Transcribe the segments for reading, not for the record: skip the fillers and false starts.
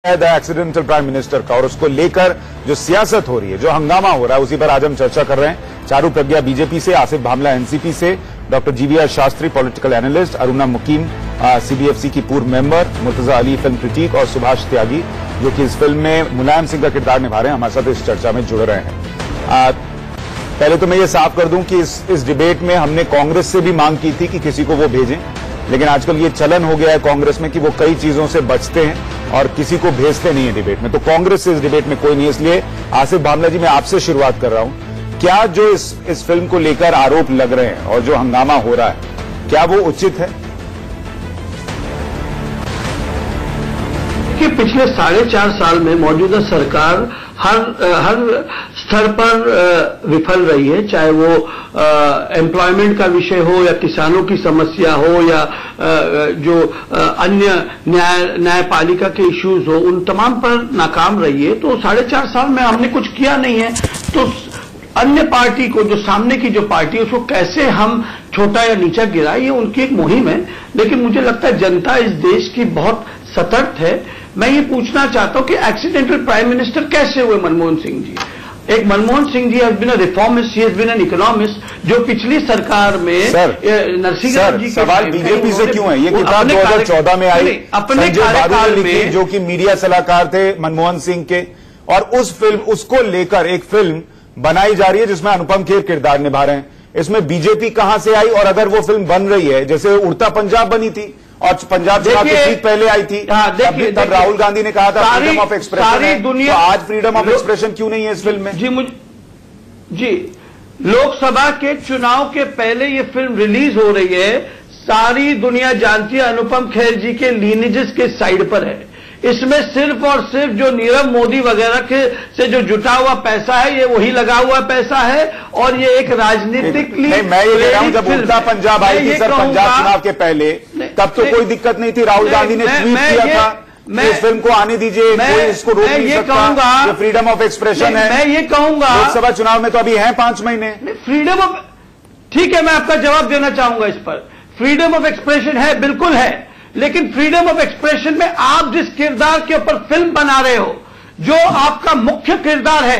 The accidental prime minister का और उसको लेकर जो सियासत हो रही है, जो हंगामा हो रहा है, उसी पर आज हम चर्चा कर रहे हैं। चारू प्रज्ञा बीजेपी से, आसिफ भामला एनसीपी से, doctor GVR Shastri political analyst, Aruna Mukim CBFC की पूर्व member, Murtaza Ali film critic और सुभाष त्यागी जो कि इस फिल्म में मुलायम सिंह का किरदार निभा रहे हैं, हमारे साथ इस चर्चा में जुड़ रहे हैं। पहले तो मैं ये साफ कर दूं कि इस डिबेट में हमने कांग्रेस से भी मांग की थी कि किसी को वो भेजें, लेकिन आजकल ये चलन हो गया है कांग्रेस में कि वो कई चीजों से बचते हैं और किसी को भेजते नहीं है डिबेट में। तो कांग्रेस से इस डिबेट में कोई नहीं है, इसलिए आसिफ भामला जी मैं आपसे शुरुआत कर रहा हूं। क्या जो इस फिल्म को लेकर आरोप लग रहे हैं और जो हंगामा हो रहा है, क्या वो उचित है? कि पिछले 4.5 साल में मौजूदा सरकार हर स्तर पर विफल रही है, चाहे वो एम्प्लॉयमेंट का विषय हो या किसानों की समस्या हो या जो अन्य न्यायपालिका के इश्यूज हो, उन तमाम पर नाकाम रही है। तो 4.5 साल में हमने कुछ किया नहीं है, तो अन्य पार्टी को, जो सामने की जो पार्टी है, उसको कैसे हम छोटा या नीचा गिराए, ये उनकी एक मुहिम है। लेकिन मुझे लगता है जनता इस देश की बहुत सतर्क है। मैं ये पूछना चाहता हूं कि एक्सीडेंटल प्राइम मिनिस्टर कैसे हुए मनमोहन सिंह जी? एक Manmohan Singh ji has been a reformist, he has been an economist, जो पिछली सरकार में नरसिंह जी सवाल बीजेपी से क्यों है? ये किताब 2014 में आई, अपने कार्यकाल में, जो कि मीडिया सलाहकार थे मनमोहन सिंह के, और उसको लेकर एक फिल्म बनाई जा रही है जिसमें अनुपम खेर किरदार निभा रहे हैं। इसमें बीजेपी कहां से आई? और अगर वो फिल्म बन रही है, जैसे उड़ता पंजाब बनी थी और पंजाब चुनाव की ठीक पहले आई थी, तब राहुल गांधी ने कहा था फ्रीडम ऑफ एक्सप्रेशन, तो आज फ्रीडम ऑफ एक्सप्रेशन क्यों नहीं है इस फिल्म में? जी लोकसभा के चुनाव के पहले ये फिल्म रिलीज हो रही है, सारी दुनिया जानती है अनुपम खेर जी के लीनेजेस के साइड पर है। इसमें सिर्फ और सिर्फ जो नीरव मोदी वगैरह के से जो जुटा हुआ पैसा है, ये वही लगा हुआ पैसा है, और ये एक राजनीतिक मैं ये कह रहा हूं, जब उड़ता पंजाब आई थी सर पंजाब चुनाव के पहले, तब तो कोई दिक्कत नहीं थी। राहुल गांधी ने ट्वीट किया था कि इस फिल्म को आने दीजिए, कोई इसको रोक नहीं सकता, ये फ्रीडम ऑफ एक्सप्रेशन है। मैं ये कहूंगा, लोकसभा चुनाव में तो अभी है 5 महीने। फ्रीडम ऑफ, ठीक है, मैं आपका जवाब देना चाहूंगा इस पर। फ्रीडम ऑफ एक्सप्रेशन है, बिल्कुल है, लेकिन फ्रीडम ऑफ एक्सप्रेशन में आप जिस किरदार के ऊपर फिल्म बना रहे हो, जो आपका मुख्य किरदार है,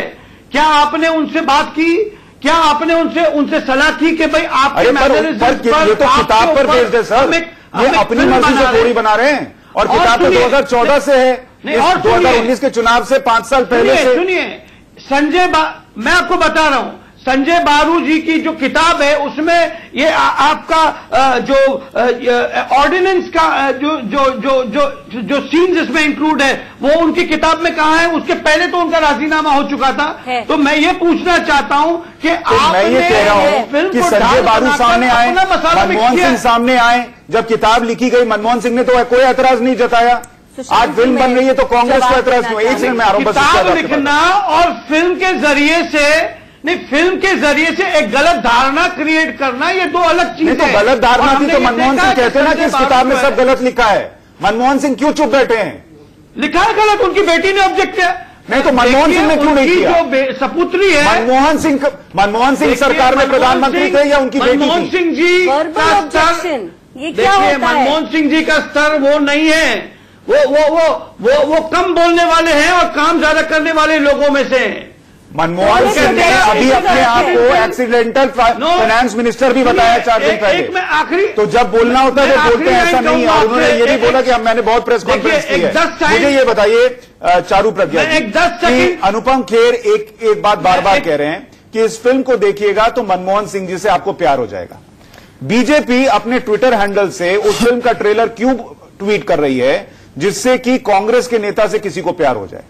क्या आपने उनसे बात की? क्या आपने उनसे सलाह की कि भाई आपके मैनरिज्म पर, ये तो किताब पर बेस्ड है सर, ये अपनी मर्जी से थोड़ी बना रहे हैं, और किताब तो 2014 से है, और 2019 के चुनाव से 5 साल पहले से। सुनिए, मैं आपको बता रहा हूं, संजय बारू जी की जो किताब है, उसमें ये आपका जो ऑर्डिनेंस का जो सीन्स इसमें इंक्लूड है, वो उनकी किताब में कहा है? उसके पहले तो उनका राजीनामा हो चुका था। तो मैं ये पूछना चाहता हूं कि मैं ये कह रहा हूं कि संजय बारू सामने आए, मनमोहन सिंह सामने आए, जब किताब लिखी गई मनमोहन सिंह ने तो कोई एतराज नहीं जताया। आज फिल्म बन रही है तो कांग्रेस को एतराज क्यों? एक सेकंड में आ रहा हूं। किताब लिखना और फिल्म के जरिए से नहीं, फिल्म के जरिए से एक गलत धारणा क्रिएट करना, ये दो अलग चीजें हैं। तो गलत धारणा थी तो मनमोहन सिंह कहते हैं ना कि इस किताब में सब गलत लिखा है। मनमोहन सिंह क्यों चुप बैठे हैं? लिखा है गलत, उनकी बेटी ने ऑब्जेक्ट किया। नहीं तो मनमोहन सिंह ने क्यों नहीं किया? जो सपुत्री है मनमोहन सिंह सरकार में प्रधानमंत्री थे या उनकी बेटी थी? मनमोहन सिंह जी का स्तर, देखिए मनमोहन सिंह जी का स्तर वो नहीं है, वो कम बोलने वाले हैं और काम ज्यादा करने वाले लोगों में से हैं। मनमोहन सिंह ने अभी अपने आप को एक्सीडेंटल फाइनेंस मिनिस्टर भी बताया 4 दिन पहले। आखिरी तो जब बोलना होता है वो बोलते हैं, ऐसा नहीं है। और उन्होंने ये भी बोला कि मैंने बहुत प्रेस कॉन्फ्रेंस की है। मुझे ये बताइए चारू प्रज्ञा जी, अनुपम खेर एक बात बार बार कह रहे हैं कि इस फिल्म को देखिएगा तो मनमोहन सिंह जी से आपको प्यार हो जाएगा। बीजेपी अपने ट्विटर हैंडल से उस फिल्म का ट्रेलर क्यों ट्वीट कर रही है जिससे कि कांग्रेस के नेता से किसी को प्यार हो जाए?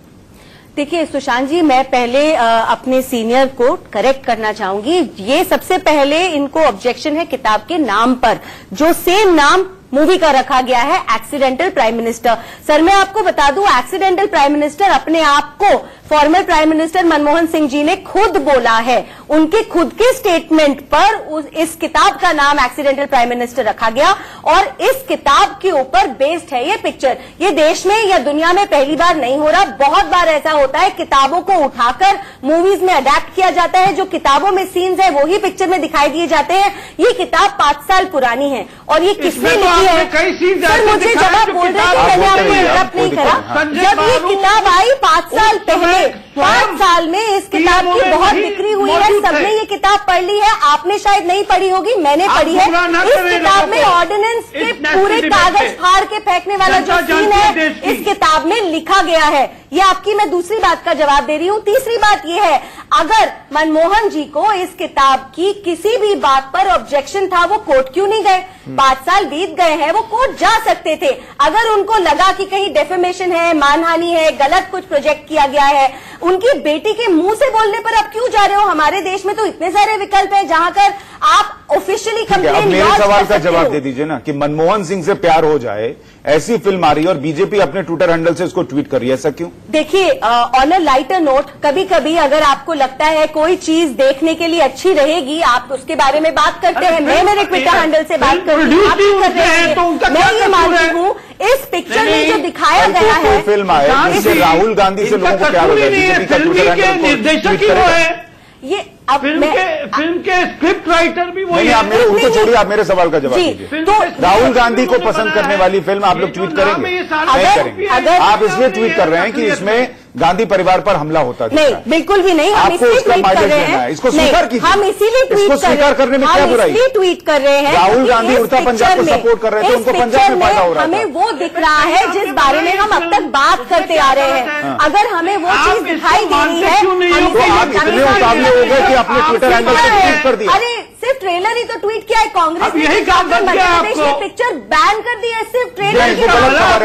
देखिए सुशांत जी, मैं पहले अपने सीनियर को करेक्ट करना चाहूंगी। ये सबसे पहले इनको ऑब्जेक्शन है किताब के नाम पर, जो सेम नाम मूवी का रखा गया है, एक्सीडेंटल प्राइम मिनिस्टर। सर मैं आपको बता दूं, एक्सीडेंटल प्राइम मिनिस्टर अपने आप को former prime minister Manmohan Singh ji ने खुद बोला है। उनके खुद के स्टेटमेंट पर इस किताब का नाम एक्सीडेंटल प्राइम मिनिस्टर रखा गया, और इस किताब के ऊपर बेस्ड है ये पिक्चर। ये देश में या दुनिया में पहली बार नहीं हो रहा, बहुत बार ऐसा होता है किताबों को उठाकर मूवीज में अडेप्ट किया जाता है, जो किताबों में सीन्स है वही पिक्चर में दिखाई दिए जाते हैं। ये किताब 5 साल पुरानी है, और ये किसने लिखी रही है। कई सीन सर मुझे जब आप बोल रहे थे मैंने आपको इंटरप्ट नहीं करा। जब ये किताब आई 5 साल पहले, 5 साल में इस किताब की बहुत बिक्री हुई है, सबने ये किताब पढ़ ली है। आपने शायद नहीं पढ़ी होगी, मैंने पढ़ी है। इस किताब में ऑर्डिनेंस के पूरे कागज फाड़ के फेंकने वाला जो सीन है इस किताब में लिखा गया है। ये आपकी मैं दूसरी बात का जवाब दे रही हूँ। तीसरी बात ये है, अगर मनमोहन जी को इस किताब की किसी भी बात पर ऑब्जेक्शन था, वो कोर्ट क्यों नहीं गए? 5 साल बीत गए हैं, वो कोर्ट जा सकते थे। अगर उनको लगा कि कहीं डेफेमेशन है, मानहानि है, गलत कुछ प्रोजेक्ट किया गया है, उनकी बेटी के मुंह से बोलने पर आप क्यों जा रहे हो? हमारे देश में तो इतने सारे विकल्प हैं जहां कर आप ऑफिशियली कंप्लेन। मेरे सवाल का जवाब दे दीजिए ना कि मनमोहन सिंह से प्यार हो जाए ऐसी फिल्म आ रही है और बीजेपी अपने ट्विटर हैंडल से इसको ट्वीट कर रही है, ऐसा क्यों? देखिए, ऑन अ लाइटर नोट, कभी कभी अगर आपको लगता है कोई चीज देखने के लिए अच्छी रहेगी, आप उसके बारे में बात करते हैं। मैं मेरे ट्विटर हैंडल से बात कर रही हूँ, आप भी कर रहे हैं। मैं ये मानती हूँ इस पिक्चर में जो दिखाया गया है, फिल्म आया जिससे राहुल गांधी से लोगों को प्यार हो गया, बीजेपी का ट्विटर हैंडल निर्देशक ही वो है। ये अब फिल्म के स्क्रिप्ट राइटर भी वही है। आप मेरे उनको छोड़िए, आप मेरे सवाल का जवाब दीजिए। तो राहुल गांधी को पसंद करने वाली फिल्म आप लोग ट्वीट करेंगे? नहीं करेंगे। आप इसलिए ट्वीट कर रहे हैं कि इसमें गांधी परिवार पर हमला होता है। नहीं, बिल्कुल भी नहीं। हम इसलिए ट्वीट कर रहे हैं, इसको स्वीकार कीजिए। हम इसीलिए ट्वीट स्वीकार करने में क्या बुराई? ट्वीट कर रहे हैं। राहुल गांधी उड़ता पंजाब को सपोर्ट कर रहे थे, उनको पंजाब में फायदा हो रहा था। हमें वो दिख रहा है जिस बारे में हम अब तक बात करते आ रहे हैं। अगर हमें वो चीज दिखाई दे रही है, तो आप इतने उतावले हो गए कि अपने ट्विटर हैंडल से ट्वीट कर दिया। अरे सिर्फ ट्रेलर ही तो ट्वीट किया है कांग्रेस ने, यही काम कर दिया मध्य प्रदेश में पिक्चर बैन कर दी है सिर्फ ट्रेलर की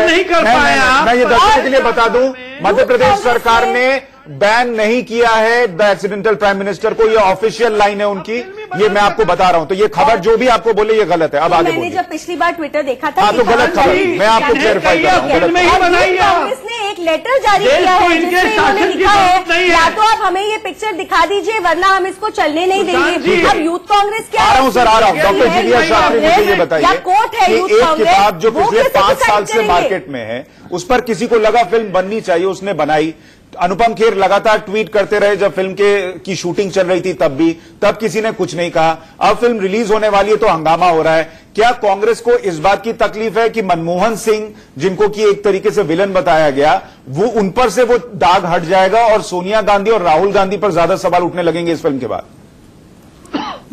नहीं कर पाया। मैं ये दर्शकों के लिए बता दूं, मध्य प्रदेश सरकार ने बैन नहीं किया है द एक्सीडेंटल प्राइम मिनिस्टर को, ये ऑफिशियल लाइन है उनकी, ये मैं आपको बता रहा हूं। तो ये खबर जो भी आपको बोले ये गलत है। अब आगे मैंने जब पिछली बार ट्विटर देखा था, तो गलत खबर, मैं आपको क्लेरिफाई कर रहा हूँ। कांग्रेस ने एक लेटर जारी किया है जिसमें इन्होंने लिखा है या तो आप हमें ये पिक्चर दिखा दीजिए वरना हम इसको चलने नहीं देंगे। अब यूथ कांग्रेस क्या आ रहा हूं सर, आ रहा हूं। डॉक्टर जीवीआर शास्त्री मुझे ये बताइए कोर्ट है कि यूथ एक कांग्रेस, किताब जो पिछले 5 साल से करेंगे? मार्केट में है, उस पर किसी को लगा फिल्म बननी चाहिए, उसने बनाई। अनुपम खेर लगातार ट्वीट करते रहे जब फिल्म की शूटिंग चल रही थी, तब किसी ने कुछ नहीं कहा। अब फिल्म रिलीज होने वाली है तो हंगामा हो रहा है। क्या कांग्रेस को इस बात की तकलीफ है कि मनमोहन सिंह, जिनको कि एक तरीके से विलन बताया गया, वो उन पर से वो दाग हट जाएगा और सोनिया गांधी और राहुल गांधी पर ज्यादा सवाल उठने लगेंगे इस फिल्म के बाद?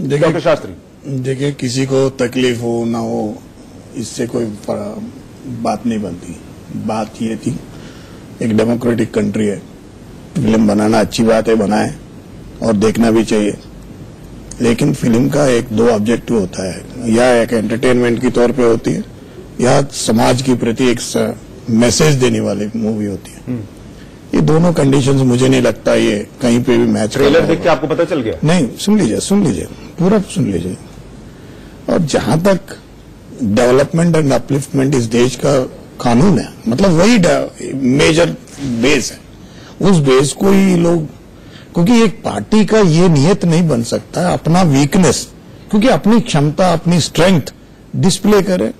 डॉक्टर शास्त्री, देखिए, किसी को तकलीफ हो ना हो इससे कोई बात नहीं बनती। बात ये थी, एक डेमोक्रेटिक कंट्री है, फिल्म बनाना अच्छी बात है, बनाए और देखना भी चाहिए। लेकिन फिल्म का 1-2 ऑब्जेक्टिव होता है, या एक एंटरटेनमेंट की तौर पे होती है या समाज की प्रति एक मैसेज देने वाली मूवी होती है। ये दोनों कंडीशंस मुझे नहीं लगता ये कहीं पे भी मैच। ट्रेलर देख के आपको पता चल गया? नहीं, सुन लीजिए पूरा सुन लीजिए। और जहां तक डेवलपमेंट एंड अपलिफ्टमेंट इस देश का कानून है, मतलब वही मेजर बेस है, उस बेस को ही लोग, क्योंकि एक पार्टी का ये नियत नहीं बन सकता है अपना वीकनेस, क्योंकि अपनी क्षमता, अपनी स्ट्रेंथ डिस्प्ले करे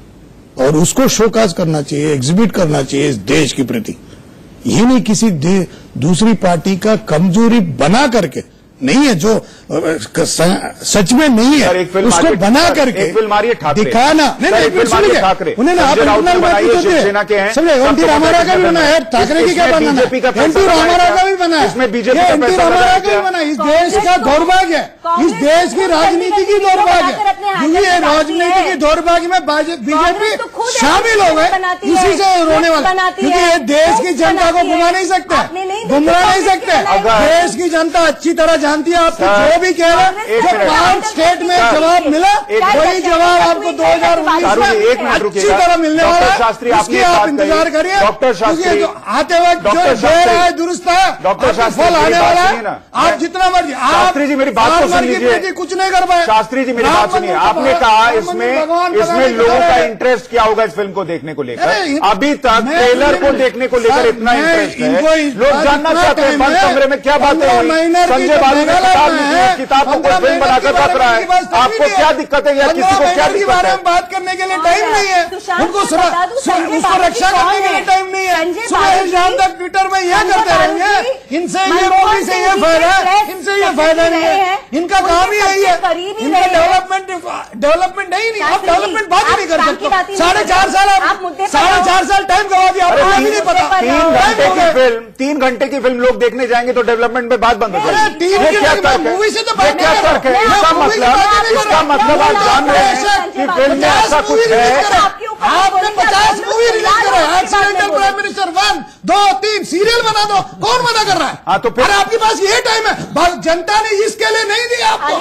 और उसको शोकाज करना चाहिए, एग्जिबिट करना चाहिए इस देश के प्रति। ये नहीं किसी दूसरी पार्टी का कमजोरी बना करके नहीं है, जो सच में नहीं है उसको बना करके दिखाना। नहीं, उन्हें आप इंटरनल बात पूछते हैं, समझे? एनटी रामाराव का भी बना है, ठाकरे की क्या बनाना, एनटी रामाराव का भी बना है, एनटी रामाराव का भी बना है। इस देश का दौर्भाग्य है, इस देश की राजनीति की दौर्भाग्य है, क्योंकि ये राजनीति की दौर्भाग्य में बीजेपी शामिल हो गए, इसी से रोने वाला, क्योंकि ये देश की जनता को घुमा नहीं सकते, गुमराह नहीं सकते। देश की जनता अच्छी तरह जानती है आपको, जो भी कह रहे हैं, जो 5 स्टेट में जवाब मिला वही जवाब आपको 2019 में अच्छी तरह मिलने वाला है। इसकी आप इंतजार करिए। डॉक्टर शास्त्री, आते वक्त जो दे रहा है दुरुस्त है, डॉक्टर शास्त्री फल आने वाला है। आप जितना मर्जी, शास्त्री जी मेरी बात को सुन लीजिए, कुछ नहीं कर पाए। शास्त्री जी मेरी बात सुनिए, आपने कहा इसमें लोगों का इंटरेस्ट क्या होगा इस फिल्म को देखने को लेकर? अभी तक ट्रेलर को देखने को लेकर इतना इंटरेस्ट है, लोग जानना चाहते हैं बंद कमरे में क्या बातें हुई, संजय बाबू ने किताब को कोई फिल्म बनाकर रख रहा है, आपको क्या दिक्कत है या किसी को क्या दिक्कत है? बात करने के लिए टाइम नहीं है, उनको उसको रक्षा करने के लिए टाइम नहीं है। सुबह शाम तक ट्विटर में यह करते रहेंगे इनसे ये मूवी से ये फायदा है, इनसे ये फायदा नहीं है, इनका काम ही यही है, इनका डेवलपमेंट नहीं, आप डेवलपमेंट बात ही नहीं कर सकते। 4.5 साल आप 4.5 साल टाइम गवा दिया, आपको भी नहीं पता। 3 घंटे की फिल्म लोग देखने जाएंगे तो डेवलपमेंट में बात बंद हो जाएगी। मूवी से तो बात क्या तर्क है? इसका मतलब आप जान रहे हैं कि फिल्म में ऐसा कुछ है। आपने 50 मूवी रिलीज करे, एक्सीडेंटल प्राइम मिनिस्टर 1, 2, 3 सीरियल बना दो, कौन मना कर रहा है? हाँ, तो फिर आपके पास ये टाइम है, जनता ने इसके लिए नहीं दिया आपको,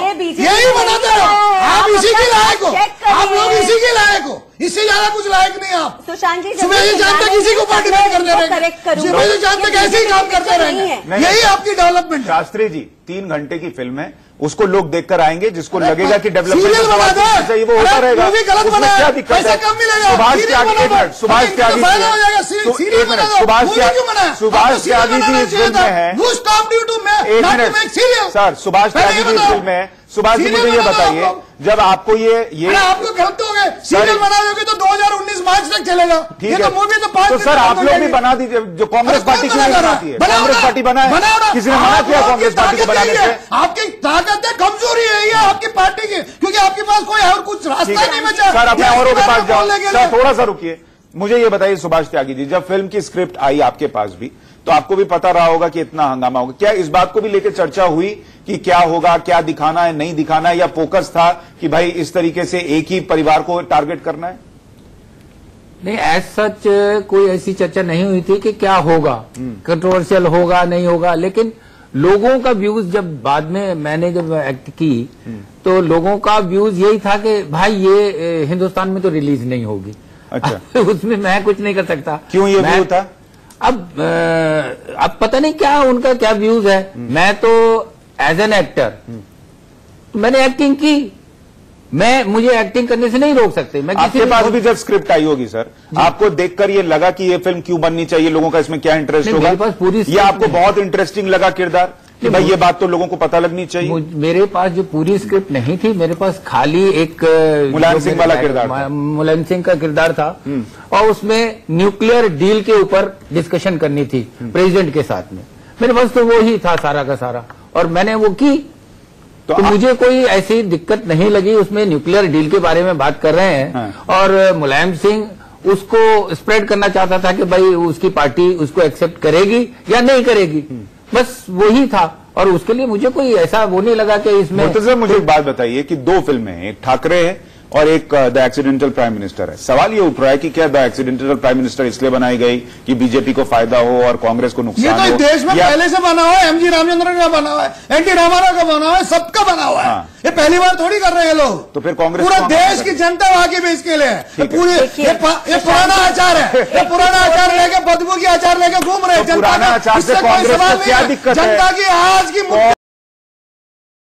यही बनाते रहो, आप इसी के लायक हो, आप लोग इसी के लायक हो, इससे ज्यादा कुछ लायक नहीं आप। सुशांत जी सुबह से शाम तक इसी को पार्टिसिपेट करते रहेंगे, सुबह से शाम तक ऐसे ही काम करते रहेंगे, यही आपकी डेवलपमेंट। शास्त्री जी 3 घंटे की फिल्म है, उसको लोग देखकर आएंगे, जिसको लगेगा कि डेवलपमेंट चाहिए वो होता रहेगा, उसमें क्या दिक्कत है? सुभाष त्यागी जी सुभाष त्यागी जी इस फिल्म में है, एक मिनट सर, सुभाष त्यागी जी इस फिल्म में है। सुभाष जी मुझे ये बताइए, जब आपको ये आपको गलत हो गए, सीरियल बना दोगे तो 2019 मार्च तक चलेगा, ठीक है? मूवी तो सर आप लोग भी बना दीजिए, जो कांग्रेस पार्टी क्यों नहीं बनाती है? कांग्रेस पार्टी बनाए, किसी ने मना किया कांग्रेस पार्टी को बनाने से? आपकी ताकत है, कमजोरी है ये आपकी पार्टी की, क्योंकि आपके पास कोई और कुछ रास्ता नहीं बचा। सर अपने औरों के पास जाओ सर, थोड़ा सा रुकिए, मुझे ये बताइए सुभाष त्यागी जी, जब फिल्म की स्क्रिप्ट आई आपके पास भी, तो आपको भी पता रहा होगा कि इतना हंगामा होगा, क्या इस बात को भी लेकर चर्चा हुई कि क्या होगा, क्या दिखाना है, नहीं दिखाना है, या फोकस था कि भाई इस तरीके से एक ही परिवार को टारगेट करना है? नहीं, एज सच कोई ऐसी चर्चा नहीं हुई थी कि क्या होगा, कंट्रोवर्शियल होगा नहीं होगा, लेकिन लोगों का व्यूज जब बाद में मैंने जब एक्ट की तो लोगों का व्यूज यही था कि भाई ये हिंदुस्तान में तो रिलीज नहीं होगी। अच्छा। उसमें मैं कुछ नहीं कर सकता। क्यों ये व्यू था? अब पता नहीं क्या उनका क्या व्यूज है। मैं तो एज एन एक्टर मैंने एक्टिंग की, मुझे एक्टिंग करने से नहीं रोक सकते। मैं आपके पास भी जब स्क्रिप्ट आई होगी सर, आपको देखकर ये लगा कि ये फिल्म क्यों बननी चाहिए, लोगों का इसमें क्या इंटरेस्ट होगा? मेरे पास पूरी ये आपको बहुत इंटरेस्टिंग लगा किरदार कि भाई ये बात तो लोगों को पता लगनी चाहिए? मेरे पास जो पूरी स्क्रिप्ट नहीं थी, मेरे पास खाली एक मुलायम सिंह वाला किरदार था, मुलायम सिंह का किरदार था, और उसमें न्यूक्लियर डील के ऊपर डिस्कशन करनी थी प्रेसिडेंट के साथ में। मेरे पास तो वो ही था सारा का सारा, और मैंने वो की। तो मुझे कोई ऐसी दिक्कत नहीं लगी उसमें। न्यूक्लियर डील के बारे में बात कर रहे हैं। हाँ। और मुलायम सिंह उसको स्प्रेड करना चाहता था कि भाई उसकी पार्टी उसको एक्सेप्ट करेगी या नहीं करेगी, बस वही था। और उसके लिए मुझे कोई ऐसा वो नहीं लगा कि इसमें। मुर्तजा मुझे एक बात बताइए कि 2 फिल्में हैं, एक ठाकरे है और एक द एक्सीडेंटल प्राइम मिनिस्टर है। सवाल ये उठ रहा है कि क्या द एक्सीडेंटल प्राइम मिनिस्टर इसलिए बनाई गई कि बीजेपी को फायदा हो और कांग्रेस को नुकसान हो? ये तो देश में पहले से बना हुआ है, एमजी रामचंद्रन का बना हुआ है, एनटी रामाराव का बना हुआ है, सबका बना हुआ है। हाँ। ये पहली बार थोड़ी कर रहे हैं लोग। तो फिर कांग्रेस पूरा देश की जनता वाकई में इसके लिए है। पूरी ये पुराना आचार है, ये पुराना आचार लेके बदबू की आचार लेके घूम रहे हैं। पुराना आचार से कांग्रेस को क्या दिक्कत है? जनता की आज की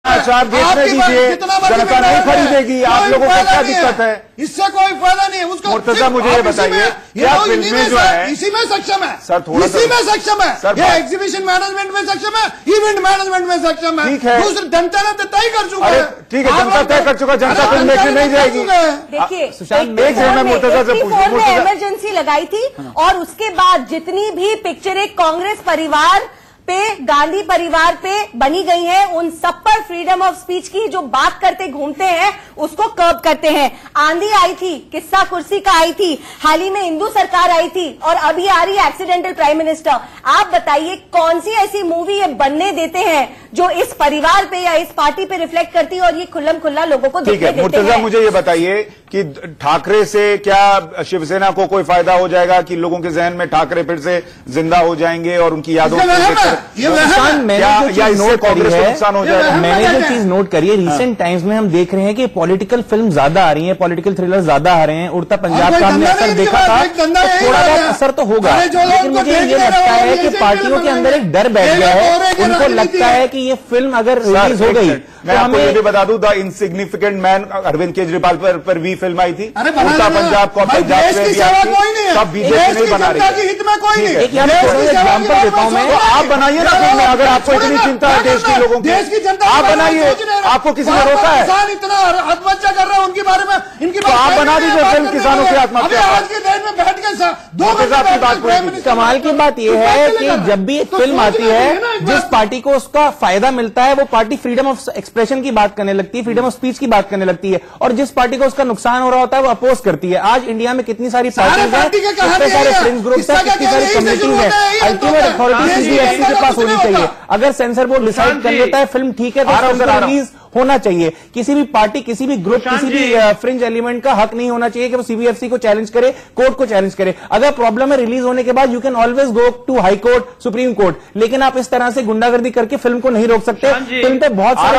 आचार बेचने दीजिए, जनता नहीं खरीदेगी, आप लोगों को क्या दिक्कत है? इससे कोई फायदा नहीं है उसको। मुर्तजा मुझे ये बताइए, क्या फिल्में जो है इसी में सक्षम है सर, थोड़ा इसी में सक्षम है सर, ये एग्जीबिशन मैनेजमेंट में सक्षम है, इवेंट मैनेजमेंट में सक्षम है। ठीक है, दूसरी जनता ने तय कर चुका है। ठीक है, जनता तय कर चुका, जनता फिल्म देखने नहीं जाएगी। देखिए, सुशांत एक से मैं मुर्तजा से पूछूं, इमरजेंसी लगाई थी और उसके बाद जितनी भी पिक्चरें कांग्रेस परिवार पे, गांधी परिवार पे बनी गई है, उन सब पर फ्रीडम ऑफ स्पीच की जो बात करते घूमते हैं उसको कर्ब करते हैं। आंधी आई थी, किस्सा कुर्सी का आई थी, हाल ही में हिंदू सरकार आई थी, और अभी आ रही है एक्सीडेंटल प्राइम मिनिस्टर। आप बताइए कौन सी ऐसी मूवी ये बनने देते हैं जो इस परिवार पे या इस पार्टी पे रिफ्लेक्ट करती है और ये खुल्लम खुल्ला लोगों को देखने देते हैं? मुर्तजा मुझे ये बताइए कि ठाकरे से क्या शिवसेना को कोई फायदा हो जाएगा कि लोगों के जहन में ठाकरे फिर से जिंदा हो जाएंगे और उनकी यादों मैंने जो चीज नोट करी है, रिसेंट टाइम्स में हम देख रहे हैं कि पॉलिटिकल फिल्म ज्यादा आ रही हैं, पॉलिटिकल थ्रिलर ज्यादा आ रहे हैं। उड़ता पंजाब का हमने असर देखा था, थोड़ा बहुत असर तो होगा, लेकिन मुझे ये लगता है कि पार्टियों के अंदर एक डर बैठ गया है उनको लगता है कि ये फिल्म अगर रिलीज हो गई मैं आपको ये भी बता दूं, the insignificant man Arvind Kejriwal पर भी फिल्म आई थी, उल्टा पंजाब को पंजाब से भी आई थी, सब बीजेपी नहीं बना रही। हित में कोई नहीं, एक एग्जाम्पल देता हूं मैं, तो आप बनाइए ना फिल्में, अगर आपको इतनी चिंता है देश के लोगों की, देश की जनता आप बनाइए, आपको किसी ने रोका है? किसान इतना आत्महत्या कर रहे हैं, उनके बारे में इनकी तो आप बना दीजिए फिल्म किसानों की आत्महत्या। आज के दिन में बैठ के 2 घंटे बात, कमाल की बात यह है कि जब भी एक फिल्म आती है, जिस पार्टी को उसका फायदा मिलता है वो पार्टी फ्रीडम ऑफ एक्सप्रेशन की बात करने लगती है, फ्रीडम ऑफ स्पीच की बात करने लगती है, और जिस पार्टी को उसका नुकसान हो रहा होता है वो अपोज करती है। आज इंडिया में कितनी सारी पार्टीज हैं, कितने सारे फ्रेंड्स ग्रुप्स हैं, कितनी सारी कम्युनिटीज हैं। अल्टीमेट अथॉरिटी सीबीएफसी के पास होनी चाहिए। अगर सेंसर बोर्ड डिसाइड कर लेता है फिल्म ठीक है तो फिल्म रिलीज होना चाहिए। किसी भी पार्टी, किसी भी ग्रुप, किसी भी फ्रिंज एलिमेंट का हक नहीं होना चाहिए कि वो सीबीएफसी को चैलेंज करे, कोर्ट को चैलेंज करे। अगर प्रॉब्लम है रिलीज होने के बाद, you can always go to high court, supreme court, लेकिन आप इस तरह से गुंडागर्दी करके फिल्म को नहीं रोक सकते। फिल्म पे बहुत सारे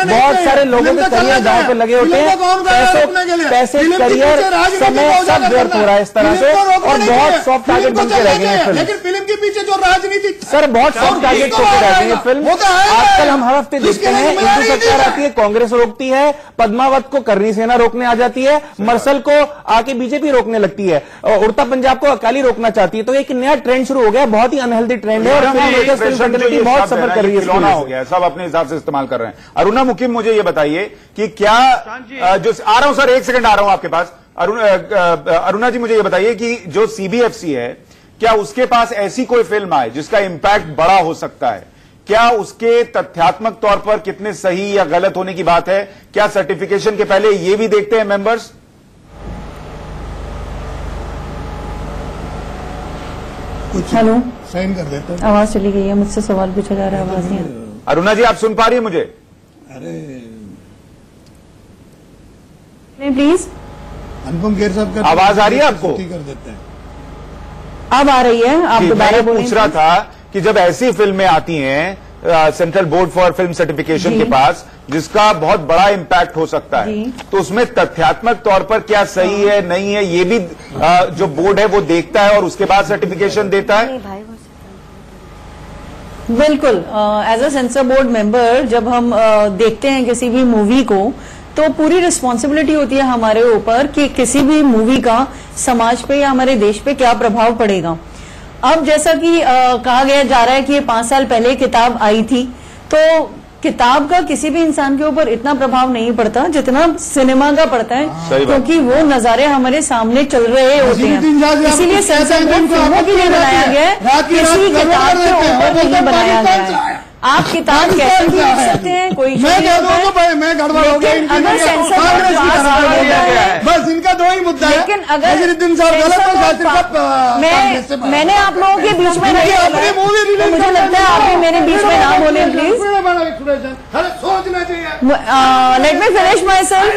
बहुत सारे लोगों के करियर दांव पे लगे होते हैं, पैसे, करियर, समय सब व्यर्थ हो रहा है इस तरह से, और बहुत सॉफ्ट टारगेट बन के रह गए हैं फिल्म। लेकिन फिल्म के पीछे जो राजनीति सर बहुत सॉफ्ट टारगेट होकर रह गई है फिल्म। आजकल हम हर हफ्ते देखते हैं, हिंदू सरकार आती है, कांग्रेस रोकती है, पद्मावत को करनी सेना रोकने आ जाती है, मरसल को आके बीजेपी रोकने लगती है, उड़ता पंजाब को अकाली रोकना चाहती है। तो एक नया ट्रेंड शुरू हो गया, बहुत ही अनहेल्दी ट्रेंड है, और बहुत सफर कर रही है, हो गया, सब अपने हिसाब से इस्तेमाल कर रहे हैं। अरुणा मुखिम, मुझे ये बताइए कि क्या जो आ रहा हूं सर, एक सेकंड आ रहा हूं आपके पास। अरुणा जी, मुझे ये बताइए कि जो सीबीएफसी है, क्या उसके पास ऐसी कोई फिल्म आए जिसका इंपैक्ट बड़ा हो सकता है? क्या उसके तथ्यात्मक तौर पर कितने सही या गलत होने की बात है? क्या सर्टिफिकेशन के पहले ये भी देखते हैं मेंबर्स? कुछ हेलो, साइन कर देते हैं। आवाज चली गई है, मुझसे सवाल पूछा जा रहा है, आवाज नहीं। अरुणा जी, आप सुन पा रही है मुझे? अरे प्लीज, अनुपम खेर साहब का आवाज आ रही है आपको? कर देते हैं। अब आ रही है, आप दोबारा बोलें। पूछ रहा था कि जब ऐसी फिल्में आती हैं central board for film certification के पास, जिसका बहुत बड़ा इंपैक्ट हो सकता है, तो उसमें तथ्यात्मक तौर पर क्या सही है, नहीं है, ये भी जो बोर्ड है वो देखता है और उसके बाद सर्टिफिकेशन देता है? बिल्कुल, as a censor board member जब हम देखते हैं किसी भी मूवी को, तो पूरी रिस्पॉन्सिबिलिटी होती है हमारे ऊपर कि किसी भी मूवी का समाज पे या हमारे देश पे क्या प्रभाव पड़ेगा। अब जैसा कि कहा गया जा रहा है कि ये 5 साल पहले किताब आई थी, तो किताब का किसी भी इंसान के ऊपर इतना प्रभाव नहीं पड़ता जितना सिनेमा का पड़ता है, क्योंकि वो नजारे हमारे सामने चल रहे होते हैं। इसीलिए सेंसर बोर्ड फिल्मों के लिए बनाया गया है, किसी किताब के ऊपर नहीं बनाया गया है। आप किताब कैसे भी लिख सकते हैं, कोई मैं गड़बड़ हो गया, अगर सेंसर बोर्ड बस इनका 2 ही मुद्दा है। लेकिन अगर मैंने आप लोगों के बीच में नहीं बोला, मुझे लगता है आप भी मेरे बीच में ना बोले प्लीज। सोचना चाहिए, let me finish my self.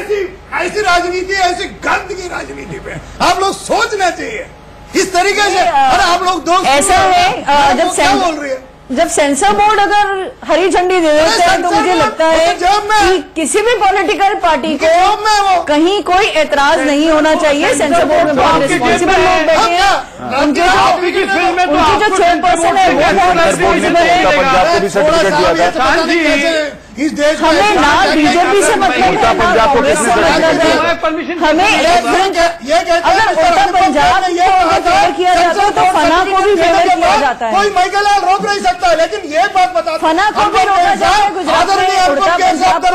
ऐसी राजनीति, ऐसी गंद की राजनीति पे आप लोग सोचना चाहिए इस तरीके से। अरे आप लोग ऐसा है, जब सेंसर बोर्ड अगर हरी झंडी दे देता है, तो मुझे लगता है कि किसी भी पॉलिटिकल पार्टी को कहीं कोई एतराज नहीं होना चाहिए। सेंसर बोर्ड में बहुत रिस्पॉन्सिबल लोग बैठे हैं, उनके जो चेयरपर्सन है वो बहुत रिस्पॉन्सिबल है। इस देश हमें ना बीजेपी से मतलब है, ना कांग्रेस से मतलब है। हमें अगर उत्तर पंजाब को फेवर किया जाता है तो फना को भी फेवर किया जाता है। कोई माइकल लाल रोक नहीं सकता, लेकिन ये बात बता, फना को भी रोका जाता है, गुजरात में उड़ता पंजाब को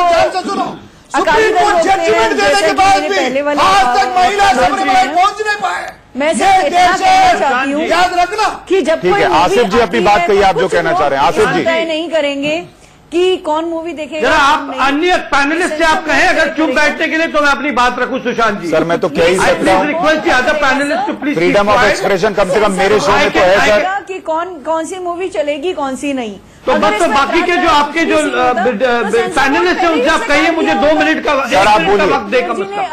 सुप्रीम कोर्ट जजमेंट देने के बाद भी आज तक महिला सबरीमाला पहुंच नहीं पाए। मैं सिर्फ इतना कहना चाहती हूँ, याद रखना कि जब कोई आसिफ जी अपनी बात कहिए, आप जो कहना चाह रहे हैं। आसिफ जी, तय नहीं करेंगे कि कौन मूवी देखेगा। जरा आप अन्य पैनलिस्ट से आप कहें अगर चुप बैठने के लिए, तो मैं अपनी बात रखूं। सुशांत जी, सर मैं तो कह ही सकता हूं, request other panellist to please, freedom of expression कम से कम मेरे शो में तो है सर, कि कौन सी मूवी चलेगी, कौन सी नहीं। तो बस तो बाकी के जो आपके जो पैनलिस्ट है उनसे आप कहिए मुझे 2 मिनट का वक्त दे कम से कम।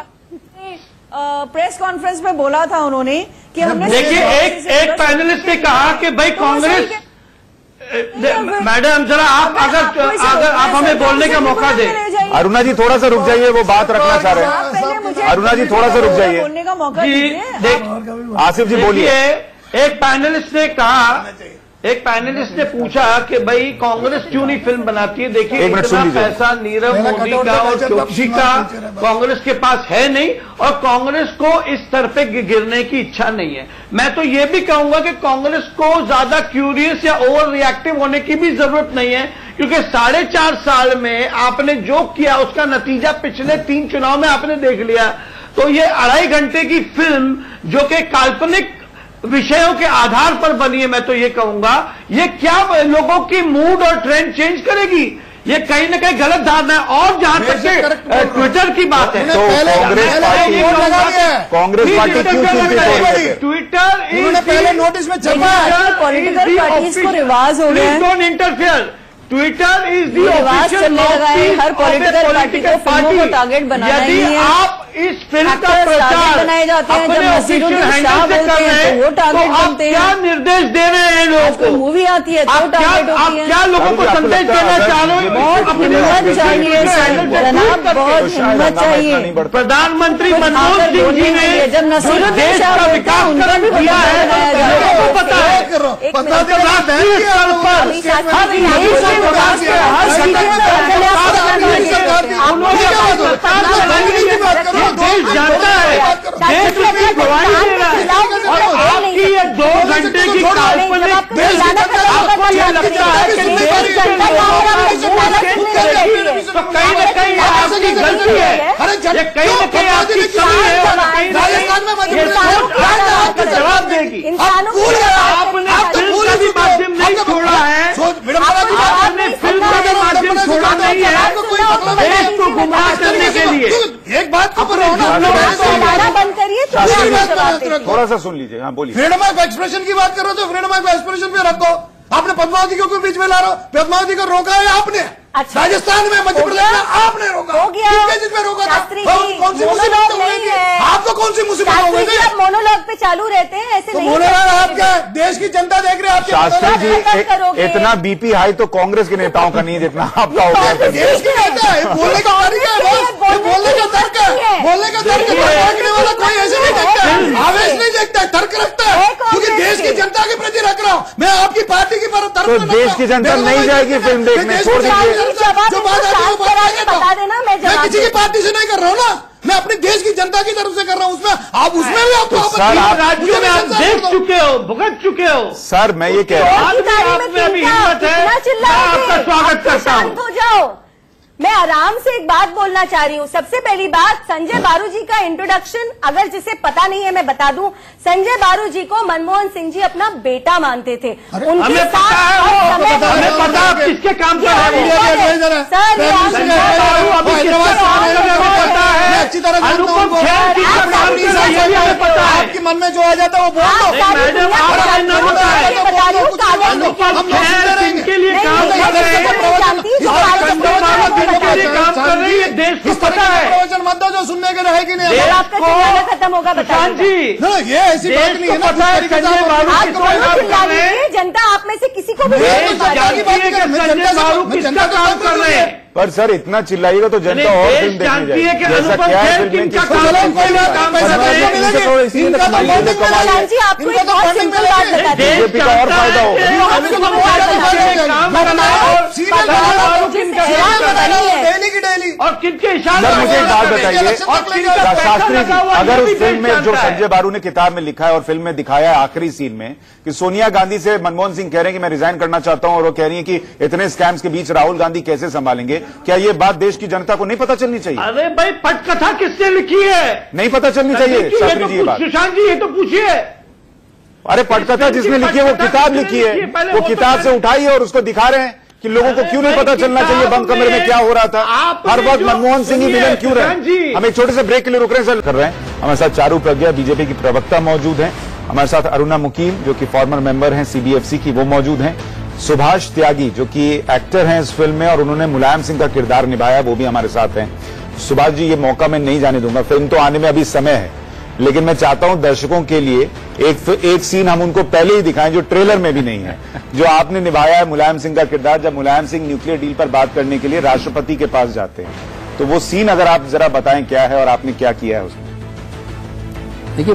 प्रेस कॉन्फ्रेंस में बोला था उन्होंने कि हमने, देखिए एक पैनलिस्ट ने कहा कि भाई कांग्रेस, मैडम जरा आप अगर आप हमें बोलने का मौका दें। अरुणा जी थोड़ा सा रुक जाइए, वो बात रखना चाह रहे हैं। अरुणा जी थोड़ा सा रुक जाइए, बोलने का मौका जी। आसिफ जी बोलिए। एक पैनलिस्ट ने कहा एक पैनलिस्ट ने पूछा कि भाई कांग्रेस क्यों नहीं फिल्म बनाती है। देखिए एक मिनट इतना सुन लीजिए। पैसा नीरव मोदी का और चोकसी का कांग्रेस के पास है नहीं, और कांग्रेस को इस स्तर पे गिरने की इच्छा नहीं है। मैं तो ये भी कहूंगा कि कांग्रेस को ज्यादा क्यूरियस या ओवर रिएक्टिव होने की भी जरूरत नहीं है, क्योंकि 4.5 साल में आपने जो किया उसका नतीजा पिछले 3 चुनाव में आपने देख लिया। तो ये 2.5 घंटे की फिल्म जो कि काल्पनिक विषयों के आधार पर बनी है, मैं तो ये कहूंगा ये क्या लोगों की मूड और ट्रेंड चेंज करेगी? ये कहीं ना कहीं गलत धारणा है। और जहां तक के ट्विटर की बात है तो कांग्रेस पार्टी क्यों चुनती है? ट्विटर उन्होंने पहले नोटिस में छपा है पॉलिटिकल पार्टीज को रिवाज हो गया है। Don't interfere. Twitter is the रिवाज चलने लगा है, हर पॉलिटिकल पार्टी को फिल्मों को टारगेट बनाना ही है। आप इस फिल्म का Actors प्रचार target बनाए जाते हैं, अपने जब नसीरुद्दीन ऑफिशियल शाह हैंडल से बोलते कर हैं, रहे तो वो हैं, target तो आप बनते हैं। क्या निर्देश दे रहे हैं लोगों कोई को? मूवी आती है तो आप टारगेट होती है। क्या लोगों को संदेश देना चाह रहे हो? बहुत हिम्मत चाहिए जनाब, बहुत हिम्मत चाहिए। प्रधानमंत्री मनमोहन सिंह जी ने जब नसीरुद्दीन देश शाह का बोलते हैं, विकास उनका कर भी दिया है, बनाया जाए। लोगों को पता है। एक मिनट। राष्ट्रीय स्तर पर हर देश के विकास के हर देश जानता है, देश उसकी गवाही दे रहा है। और आपकी ये 2 घंटे की काल्पनिक आपको ये लगता है कि तो कहीं न कहीं आपकी गलती है, ये कहीं न कहीं आपकी कमी है, और कहीं न कहीं ये सोच आपको जवाब देगी। आपने फिल्म का भी माध्यम नहीं छोड़ा है, आपने फिल्म का भी माध्यम छोड़ा नहीं है देश को गुमराह करने के लिए। एक बात को बंद करिए। थोड़ा सा सुन लीजिए। हाँ बोलिए। फ्रीडम ऑफ एक्सप्रेशन की बात कर रहे हो तो फ्रीडम ऑफ एक्सप्रेशन पे रखो। आपने पद्मावती को क्यों बीच में ला रहे हो? पद्मावती को रोका है आपने। अच्छा। राजस्थान में, मध्य प्रदेश में आपने रोका। हो गया। किस केसेस में रोका था? शास्त्री जी, कौन सी मुसीबत मोनोलॉग हो नहीं है। आपको कौन सी मुसीबत हो शास्त्री जी, गई? आप मोनोलॉग पे चालू रहते हैं, ऐसे तो नहीं मोनोलॉग आप क्या देश की जनता देख रहे हैं आपके शास्त्री आप क्या जी करोगे? इतना बीपी हाई तो कांग्रेस के नेताओं का नहीं है जितना आपका हो गया। देश की नेता है, बोलने का तरीका है, ये बोलने का तर्क है, बोलने का तर्क है। देखने वाला कोई ऐसे नहीं देखता है, आवेश नहीं देखता है, तर्क रखता है, क्योंकि देश की जनता के प्रति रख रहा हूँ मैं, आपकी पार्टी की तरफ। तो देश की जनता नहीं जाएगी फिल्म देखने, छोड़ दीजिए। जो बात आती है वो बात नहीं करता बता देना, मैं मैं किसी की पार्टी से नहीं कर रहा हूँ ना, मैं अपने देश की जनता की तरफ से कर रहा हूँ। उसमें आप उसमें भी आपको सर, आप राज्यों में आप देख चुके हो, भुगत चुके हो। सर मैं ये कह रहा हूँ, आप में अभी हिम्मत है, मैं आपका स्वागत करता हूँ। शांत हो जाओ। मैं आराम से एक बात बोलना चाह रही हूँ। सबसे पहली बात, संजय बारू जी का इंट्रोडक्शन अगर जिसे पता नहीं है मैं बता दूं, संजय बारू जी को मनमोहन सिंह जी अपना बेटा मानते थे। उनके हमें पता है, हमें पता आप किसके काम कर रहे हैं। सर अच्छी तरह अनुपम खेर किसका काम कर रहा है ये भी हमें पता है। आपके मन में जो आ जाता है वो बोल दो। मैडम आपका नाम होता है अनुपम खेर जिनके लिए काम कर रहे हैं, काम कर रही है, देश को पता है। प्रवचन मत दो जो सुनने के रहेगी नहीं। आपका चुनाव खत्म होगा प्रशांत जी, ये ऐसी बात नहीं है ना। संजय बारू आप किसका दोनों काम चिल्ला कर रहे हैं? लीजिए, जनता आप में से किसी को भी देश नहीं बता जानती रही। है कि संजय बारू किसका काम कर रहे हैं। पर सर इतना चिल्लाइएगा तो जनता और देश फिल्म देखने जानती है कि जाएगी। जैसा अनुपम क्या है खेर फिल्म में किसका किसको काम काम कर रहे हैं। प्रशांत जी, आपको एक बहुत सिंपल बात बता दी। बीजेपी का और फायदा होगा। डेली की डेली और किनके इशारे सर मुझे एक बात बताइए, शास्त्री जी, अगर उस फिल्म में जो संजय बारू ने किताब में लिखा है और फिल्म में दिखाया है आखिरी सीन में कि सोनिया गांधी से मनमोहन सिंह कह रहे हैं कि मैं रिजाइन करना चाहता हूं, और वो कह रही है कि इतने स्कैम्स के बीच राहुल गांधी कैसे संभालेंगे, क्या ये बात देश की जनता को नहीं पता चलनी चाहिए? अरे भाई, पटकथा किसने लिखी है? नहीं पता चलनी चाहिए शास्त्री जी ये बात? सुशांत जी ये तो पूछिए। अरे पटकथा जिसने लिखी है वो किताब लिखी है, वो किताब से उठाई है और उसको दिखा रहे हैं कि लोगों को क्यों नहीं पता चलना चाहिए बंद कमरे में क्या हो रहा था। हर वक्त मनमोहन सिंह ही विलन क्यों रहे? हम एक छोटे से ब्रेक के लिए रुक रहे हैं सर, कर रहे हैं। हमारे साथ चारू प्रज्ञा बीजेपी की प्रवक्ता मौजूद हैं, हमारे साथ अरुणा मुकीम जो कि फॉर्मर मेंबर हैं सीबीएफसी की, वो मौजूद हैं, सुभाष त्यागी जो कि एक्टर हैं इस फिल्म में और उन्होंने मुलायम सिंह का किरदार निभाया, वो भी हमारे साथ हैं। सुभाष जी, ये मौका मैं नहीं जाने दूंगा, फिल्म तो आने में अभी समय है, लेकिन मैं चाहता हूं दर्शकों के लिए एक सीन हम उनको पहले ही दिखाएं जो ट्रेलर में भी नहीं है, जो आपने निभाया है मुलायम सिंह का किरदार, जब मुलायम सिंह न्यूक्लियर डील पर बात करने के लिए राष्ट्रपति के पास जाते हैं। तो वो सीन अगर आप जरा बताएं क्या है और आपने क्या किया है उसमें। देखिए,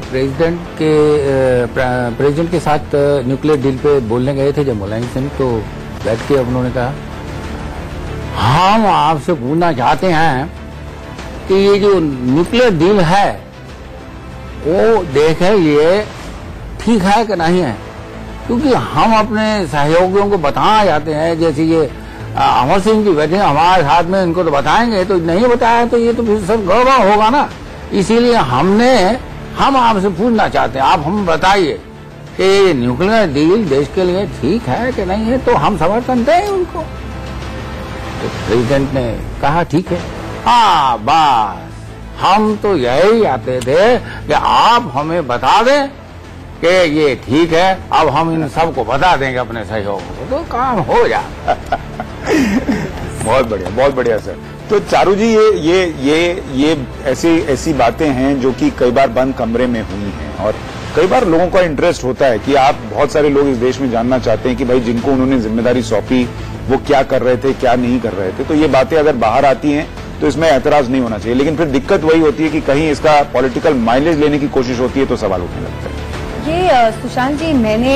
प्रेसिडेंट के साथ न्यूक्लियर डील पे बोलने गए थे जब मुलायम सिंह, तो बैठ के उन्होंने कहा हम आपसे पूछना चाहते हैं कि ये जो न्यूक्लियर डील है वो देखें ये ठीक है कि नहीं है, क्योंकि हम अपने सहयोगियों को बताना चाहते हैं। जैसे ये अमर सिंह जी बैठे हमारे साथ में, इनको तो बताएंगे, तो नहीं बताया तो ये तो फिर सब गड़बड़ होगा ना। इसीलिए हम आपसे पूछना चाहते हैं, आप हम बताइए कि न्यूक्लियर डील देश के लिए ठीक है कि नहीं है, तो हम समर्थन दें उनको। तो प्रेसिडेंट ने कहा ठीक है। हाँ बस, हम तो यही आते थे कि आप हमें बता दें कि ये ठीक है, अब हम इन सबको बता देंगे अपने सहयोगों को, तो काम हो जाए। बहुत बढ़िया सर। तो चारू जी, ये ऐसी बातें हैं जो कि कई बार बंद कमरे में हुई हैं, और कई बार लोगों का इंटरेस्ट होता है कि आप, बहुत सारे लोग इस देश में जानना चाहते हैं कि भाई जिनको उन्होंने जिम्मेदारी सौंपी वो क्या कर रहे थे, क्या नहीं कर रहे थे। तो ये बातें अगर बाहर आती हैं तो इसमें ऐतराज नहीं होना चाहिए, लेकिन फिर दिक्कत वही होती है कि कहीं इसका पॉलिटिकल माइलेज लेने की कोशिश होती है तो सवाल उठने लगता है। ये सुशांत जी, मैंने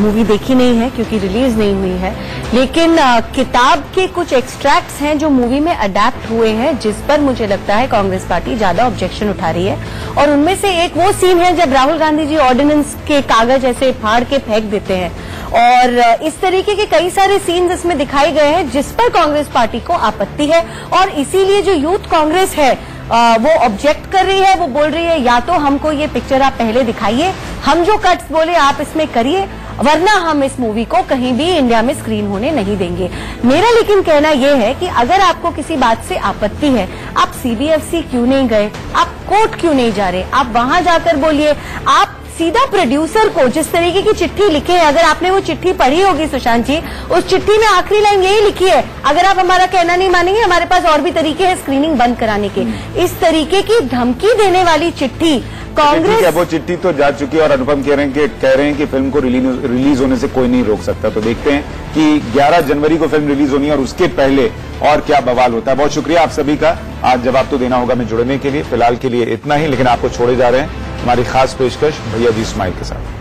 मूवी देखी नहीं है क्योंकि रिलीज नहीं हुई है, लेकिन किताब के कुछ एक्सट्रैक्ट्स हैं जो मूवी में अडेप्ट हुए हैं, जिस पर मुझे लगता है कांग्रेस पार्टी ज्यादा ऑब्जेक्शन उठा रही है। और उनमें से एक वो सीन है जब राहुल गांधी जी ऑर्डिनेंस के कागज ऐसे फाड़ के फेंक देते हैं, और इस तरीके के कई सारे सीन्स इसमें दिखाए गए हैं जिस पर कांग्रेस पार्टी को आपत्ति है। और इसीलिए जो यूथ कांग्रेस है वो ऑब्जेक्ट कर रही है, वो बोल रही है या तो हमको ये पिक्चर आप पहले दिखाइए, हम जो कट्स बोले आप इसमें करिए, वरना हम इस मूवी को कहीं भी इंडिया में स्क्रीन होने नहीं देंगे। मेरा लेकिन कहना यह है कि अगर आपको किसी बात से आपत्ति है, आप सीबीएफसी क्यों नहीं गए, आप कोर्ट क्यों नहीं जा रहे, आप वहां जाकर बोलिए। आप सीधा प्रोड्यूसर को जिस तरीके की चिट्ठी लिखे है, अगर आपने वो चिट्ठी पढ़ी होगी सुशांत जी, उस चिट्ठी में आखिरी लाइन यही लिखी है, अगर आप हमारा कहना नहीं मानेंगे हमारे पास और भी तरीके हैं स्क्रीनिंग बंद कराने के। इस तरीके की धमकी देने वाली चिट्ठी कांग्रेस, वो चिट्ठी तो जा चुकी है और अनुपम कह रहे हैं कि फिल्म को रिलीज होने से कोई नहीं रोक सकता। तो देखते हैं कि 11 जनवरी को फिल्म रिलीज होनी है और उसके पहले और क्या बवाल होता है। बहुत शुक्रिया आप सभी का, आज जवाब तो देना होगा में जुड़ने के लिए। फिलहाल के लिए इतना ही, लेकिन आपको छोड़े जा रहे हैं हमारी खास पेशकश भैया जी इस्माइल के साथ।